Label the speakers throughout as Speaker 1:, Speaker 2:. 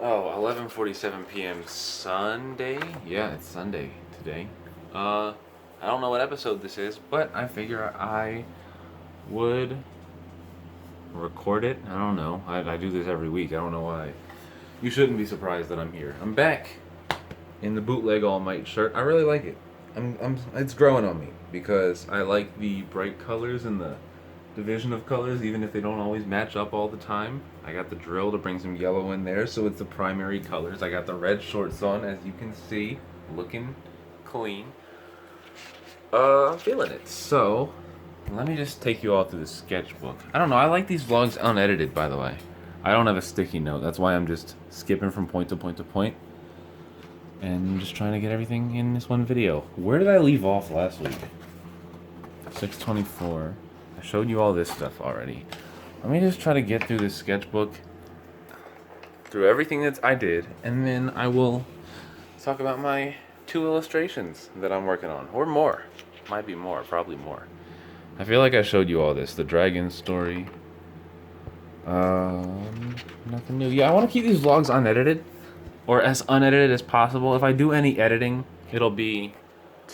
Speaker 1: Oh, 11:47 p.m. Sunday? Yeah, it's Sunday today. I don't know what episode this is, but I figure I would record it. I don't know. I do this every week. I don't know why. You shouldn't be surprised that I'm here. I'm back in the bootleg All Might shirt. I really like it. It's growing on me because I like the bright colors and the division of colors, even if they don't always match up all the time. I got the drill to bring some yellow in there, so it's the primary colors. I got the red shorts on, as you can see, looking clean. I'm feeling it. So, let me just take you all through the sketchbook. I don't know, I like these vlogs unedited, by the way. I don't have a sticky note, that's why I'm just skipping from point to point to point. And I'm just trying to get everything in this one video. Where did I leave off last week? 6:24. I showed you all this stuff already. Let me just try to get through this sketchbook, through everything that I did, and then I will talk about my 2 illustrations that I'm working on, or more. Might be more, probably more. I feel like I showed you all this. The dragon story. Nothing new. Yeah, I want to keep these vlogs unedited, or as unedited as possible. If I do any editing, it'll be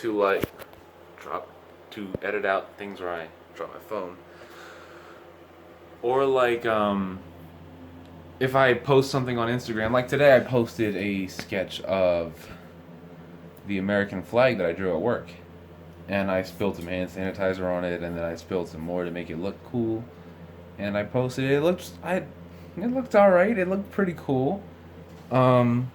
Speaker 1: to edit out things where I drop my phone. Or if I post something on Instagram, like today I posted a sketch of the American flag that I drew at work. And I spilled some hand sanitizer on it, and then I spilled some more to make it look cool. And I posted it. It looked alright. It looked pretty cool. But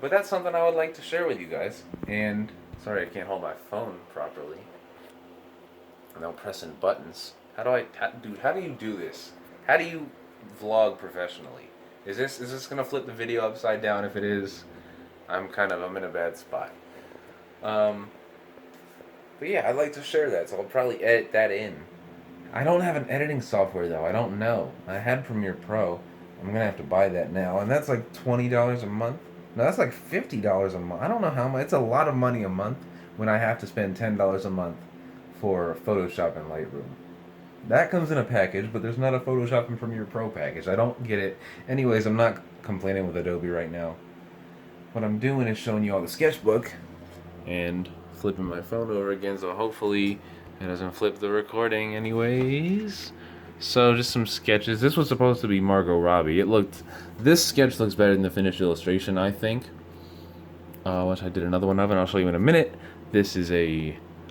Speaker 1: that's something I would like to share with you guys. And sorry I can't hold my phone properly. I'm pressing buttons. How do you do this? How do you vlog professionally? Is this gonna flip the video upside down? If it is, I'm in a bad spot. But yeah, I'd like to share that, so I'll probably edit that in. I don't have an editing software though. I don't know. I had Premiere Pro. I'm gonna have to buy that now, and that's like $20 a month. No, that's like $50 a month. I don't know how much. It's a lot of money a month when I have to spend $10 a month for Photoshop and Lightroom. That comes in a package, but there's not a Photoshop and Premiere Pro package. I don't get it. Anyways, I'm not complaining with Adobe right now. What I'm doing is showing you all the sketchbook and flipping my phone over again, so hopefully it doesn't flip the recording anyways. So just some sketches. This was supposed to be Margot Robbie. This sketch looks better than the finished illustration, I think. Which I did another one of, and I'll show you in a minute.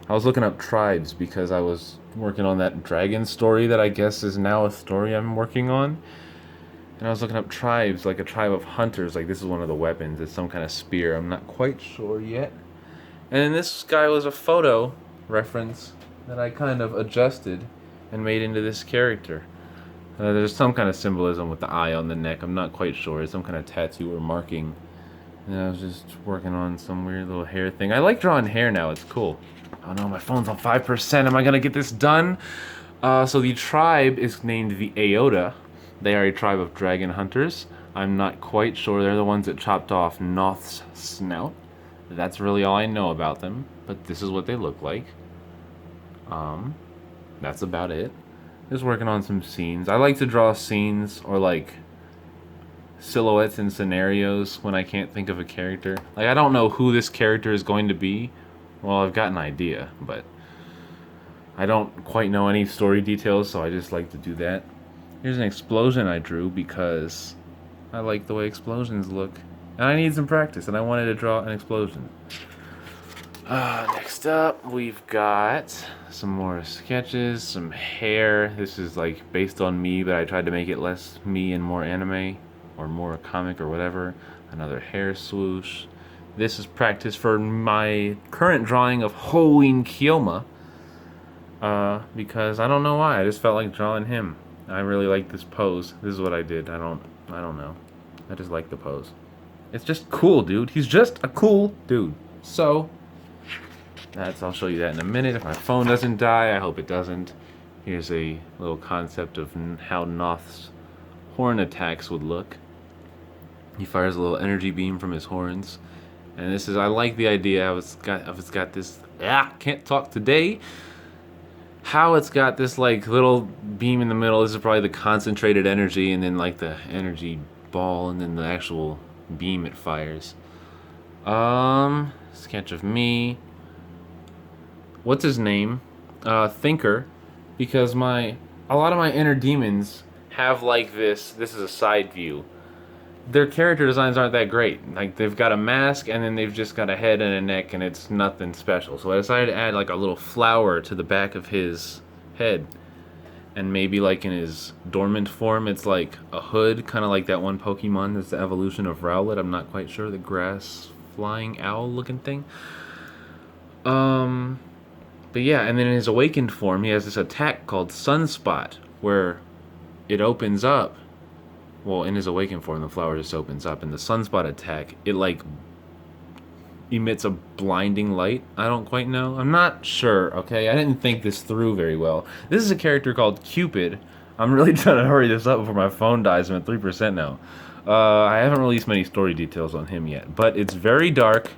Speaker 1: I was looking up tribes because I was working on that dragon story that I guess is now a story I'm working on. And I was looking up tribes, like a tribe of hunters. Like this is one of the weapons. It's some kind of spear. I'm not quite sure yet. And then this guy was a photo reference that I kind of adjusted and made into this character. There's some kind of symbolism with the eye on the neck. I'm not quite sure. It's some kind of tattoo or marking. And I was just working on some weird little hair thing. I like drawing hair now. It's cool. Oh no, my phone's on 5%. Am I going to get this done? So the tribe is named the Aota. They are a tribe of dragon hunters. I'm not quite sure. They're the ones that chopped off Noth's snout. That's really all I know about them. But this is what they look like. That's about it. Just working on some scenes. I like to draw scenes or like silhouettes and scenarios when I can't think of a character. Like I don't know who this character is going to be. Well, I've got an idea, but I don't quite know any story details, so I just like to do that. Here's an explosion I drew because I like the way explosions look. And I need some practice, and I wanted to draw an explosion. Next up, we've got some more sketches, some hair. This is like based on me, but I tried to make it less me and more anime, or more comic or whatever. Another hair swoosh. This is practice for my current drawing of Hoin Kyoma. Because I don't know why, I just felt like drawing him. I really like this pose. This is what I did. I don't know. I just like the pose. It's just cool, dude. He's just a cool dude. So, I'll show you that in a minute. If my phone doesn't die, I hope it doesn't. Here's a little concept of how Noth's horn attacks would look. He fires a little energy beam from his horns. And I like the idea how it's got this, can't talk today. How it's got this like little beam in the middle. This is probably the concentrated energy, and then like the energy ball and then the actual beam it fires. Sketch of me. What's his name? Thinker, because a lot of my inner demons have like this. This is a side view. Their character designs aren't that great. Like, they've got a mask and then they've just got a head and a neck, and it's nothing special. So I decided to add like a little flower to the back of his head, and maybe like in his dormant form it's like a hood, kind of like that one Pokemon that's the evolution of Rowlet. I'm not quite sure, the grass flying owl looking thing. But yeah, and then in his awakened form, he has this attack called Sunspot, where it opens up. Well, in his awakened form, the flower just opens up, and the Sunspot attack, it like emits a blinding light. I don't quite know. I'm not sure, okay? I didn't think this through very well. This is a character called Cupid. I'm really trying to hurry this up before my phone dies. I'm at 3% now. I haven't released many story details on him yet, but it's very dark.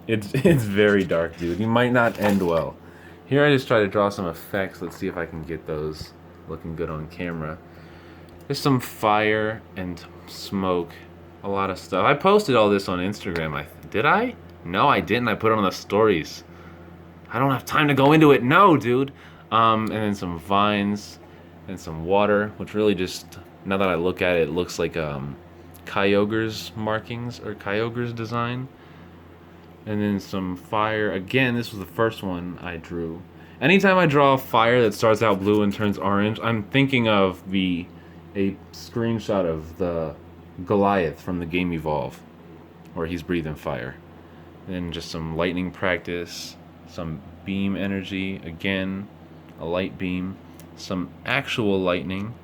Speaker 1: It's very dark, dude. He might not end well. Here I just try to draw some effects. Let's see if I can get those looking good on camera. There's some fire and smoke, a lot of stuff. I posted all this on Instagram. Did I? No, I didn't. I put it on the stories. I don't have time to go into it. No, dude. And then some vines and some water, which really just, now that I look at it, it looks like Kyogre's markings or Kyogre's design. And then some fire. Again, this was the first one I drew. Anytime I draw a fire that starts out blue and turns orange, I'm thinking of a screenshot of the Goliath from the game Evolve, where he's breathing fire. And then just some lightning practice, some beam energy, again, a light beam, some actual lightning.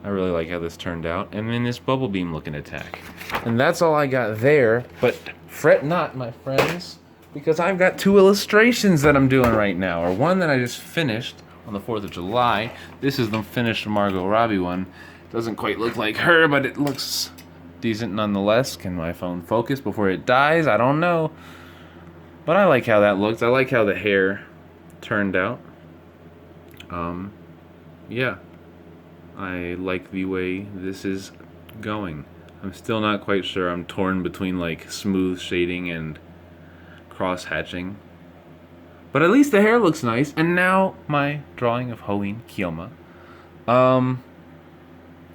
Speaker 1: I really like how this turned out. And then this bubble beam looking attack. And that's all I got there, but fret not, my friends, because I've got 2 illustrations that I'm doing right now, or one that I just finished on the 4th of July. This is the finished Margot Robbie one. Doesn't quite look like her, but it looks decent nonetheless. Can my phone focus before it dies? I don't know. But I like how that looks. I like how the hair turned out. Yeah. I like the way this is going. I'm still not quite sure. I'm torn between like smooth shading and cross hatching. But at least the hair looks nice. And now my drawing of Hoenn Kiyoma.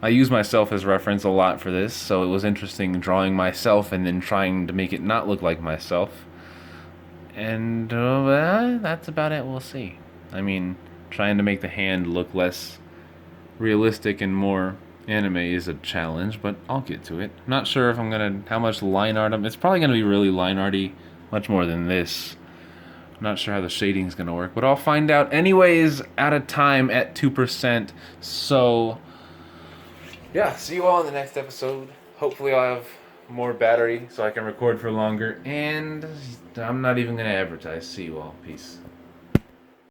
Speaker 1: I use myself as reference a lot for this, so it was interesting drawing myself and then trying to make it not look like myself. And that's about it. We'll see. I mean, trying to make the hand look less realistic and more anime is a challenge, but I'll get to it. I'm not sure if I'm gonna, how much line art it's probably gonna be really line arty, much more than this. I'm not sure how the shading's gonna work, but I'll find out. Anyways, out of time at 2%, so yeah, see you all in the next episode. Hopefully I'll have more battery so I can record for longer, and I'm not even gonna advertise. See you all. Peace.